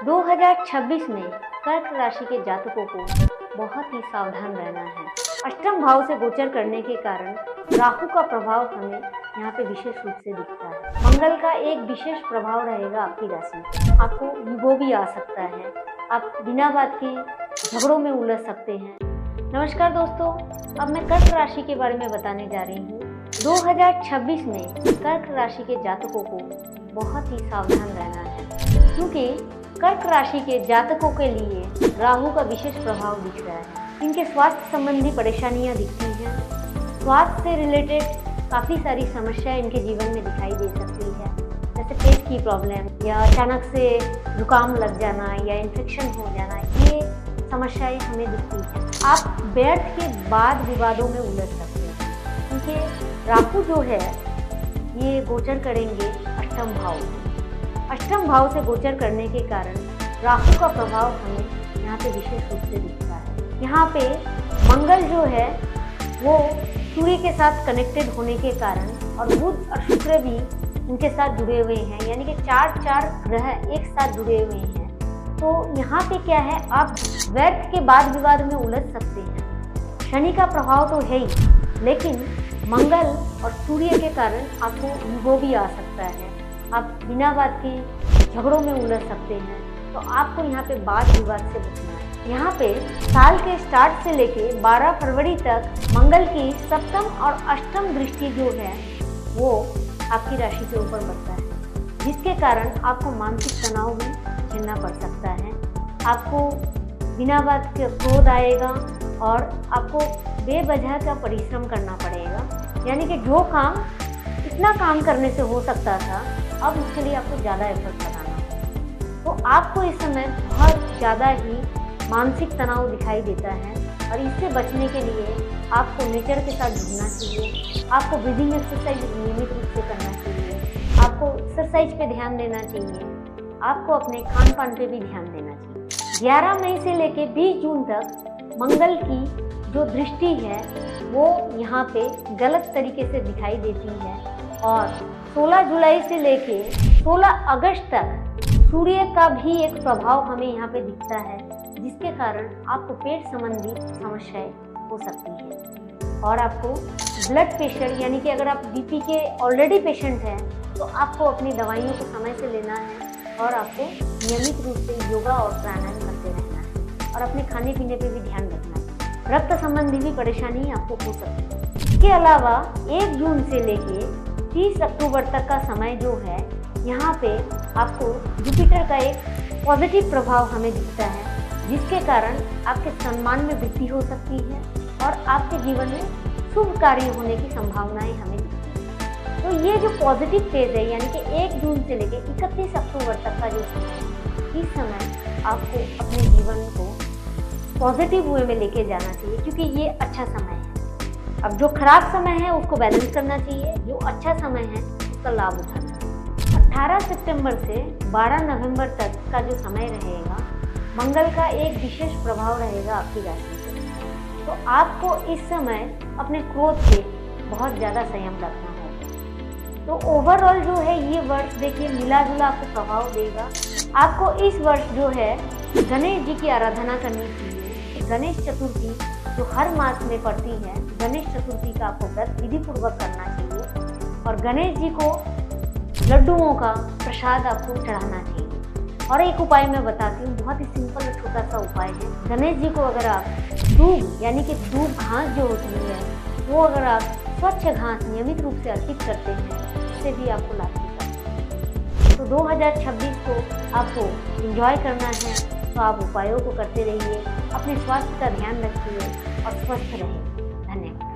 2026 में कर्क राशि के जातकों को बहुत ही सावधान रहना है। अष्टम भाव से गोचर करने के कारण राहु का प्रभाव हमें यहाँ पे विशेष रूप से दिखता है। मंगल का एक विशेष प्रभाव रहेगा आपकी राशि में। आपको ईगो भी आ सकता है, आप बिना बात के झगड़ों में उलझ सकते हैं। नमस्कार दोस्तों, अब मैं कर्क राशि के बारे में बताने जा रही हूँ। 2026 में कर्क राशि के जातकों को बहुत ही सावधान रहना है, क्योंकि कर्क राशि के जातकों के लिए राहु का विशेष प्रभाव दिख रहा है। इनके स्वास्थ्य संबंधी परेशानियां दिखती हैं। स्वास्थ्य से रिलेटेड काफ़ी सारी समस्याएं इनके जीवन में दिखाई दे सकती है, जैसे पेट की प्रॉब्लम या अचानक से जुकाम लग जाना या इन्फेक्शन हो जाना, ये समस्याएं हमें दिखती हैं। आप व्यर्थ के वाद विवादों में उलझ सकते हैं, क्योंकि राहु जो है ये गोचर करेंगे अष्टम भाव में। अष्टम भाव से गोचर करने के कारण राहु का प्रभाव हमें यहाँ पे विशेष रूप से दिखता है। यहाँ पे मंगल जो है वो सूर्य के साथ कनेक्टेड होने के कारण और बुध और शुक्र भी उनके साथ जुड़े हुए हैं, यानी कि चार ग्रह एक साथ जुड़े हुए हैं। तो यहाँ पे क्या है, आप व्यर्थ के वाद विवाद में उलझ सकते हैं। शनि का प्रभाव तो है ही, लेकिन मंगल और सूर्य के कारण आपको ईगो भी आ सकता है। आप बिना बात के झगड़ों में उलझ सकते हैं। तो आपको यहाँ पे वाद विवाद से बचना है। यहाँ पे साल के स्टार्ट से लेके 12 फरवरी तक मंगल की सप्तम और अष्टम दृष्टि जो है वो आपकी राशि के ऊपर पड़ता है, जिसके कारण आपको मानसिक तनाव भी झेलना पड़ सकता है। आपको बिना बात के क्रोध आएगा और आपको बेवजह का परिश्रम करना पड़ेगा, यानी कि जो काम इतना काम करने से हो सकता था, अब उसके लिए आपको ज़्यादा एफर्ट लगाना है। तो आपको इस समय बहुत ज़्यादा ही मानसिक तनाव दिखाई देता है, और इससे बचने के लिए आपको नेचर के साथ जुड़ना चाहिए। आपको ब्रीदिंग एक्सरसाइज नियमित रूप से करना चाहिए। आपको एक्सरसाइज पे ध्यान देना चाहिए। आपको अपने खान पान पे भी ध्यान देना चाहिए। 11 मई से लेके 20 जून तक मंगल की जो दृष्टि है वो यहाँ पे गलत तरीके से दिखाई देती है, और 16 जुलाई से लेके 16 अगस्त तक सूर्य का भी एक प्रभाव हमें यहाँ पे दिखता है, जिसके कारण आपको पेट संबंधी समस्याएं हो सकती है। और आपको ब्लड प्रेशर, यानी कि अगर आप बीपी के ऑलरेडी पेशेंट हैं तो आपको अपनी दवाइयों को समय से लेना है, और आपको नियमित रूप से योगा और प्राणायाम करते रहना है, और अपने खाने पीने पे भी ध्यान रखना है। रक्त संबंधी भी परेशानी आपको हो सकती है। इसके अलावा 1 जून से लेके 30 अक्टूबर तक का समय जो है, यहाँ पे आपको जुपिटर का एक पॉजिटिव प्रभाव हमें दिखता है, जिसके कारण आपके सम्मान में वृद्धि हो सकती है और आपके जीवन में शुभ कार्य होने की संभावनाएं हमें दिखती हैं। तो ये जो पॉजिटिव फेज है, यानी कि 1 जून से लेके 31 अक्टूबर तक का जो समय है, इस समय आपको अपने जीवन को पॉजिटिव वे में लेके जाना चाहिए, क्योंकि ये अच्छा समय है। अब जो खराब समय है उसको बैलेंस करना चाहिए, जो अच्छा समय है उसका लाभ उठाना चाहिए। 18 सितंबर से 12 नवंबर तक का जो समय रहेगा, मंगल का एक विशेष प्रभाव रहेगा आपकी राशि पर। तो आपको इस समय अपने क्रोध से बहुत ज़्यादा संयम रखना होगा। तो ओवरऑल जो है ये वर्ष देखिए मिला जुला आपको प्रभाव देगा। आपको इस वर्ष जो है गणेश जी की आराधना करनी चाहिए। गणेश चतुर्थी जो हर मास में पड़ती है, गणेश चतुर्थी का आपको व्रत विधि पूर्वक करना चाहिए, और गणेश जी को लड्डुओं का प्रसाद आपको चढ़ाना चाहिए। और एक उपाय मैं बताती हूँ, बहुत ही सिंपल और छोटा सा उपाय है। गणेश जी को अगर आप दूब, यानी कि दूब घास जो होती है, वो अगर आप स्वच्छ घास नियमित रूप से अर्पित करते हैं, इससे भी आपको लाभ मिलता है। तो 2026 को आपको एंजॉय करना है, तो आप उपायों को करते रहिए, अपने स्वास्थ्य का ध्यान रखिए और स्वस्थ रहें। धन्यवाद।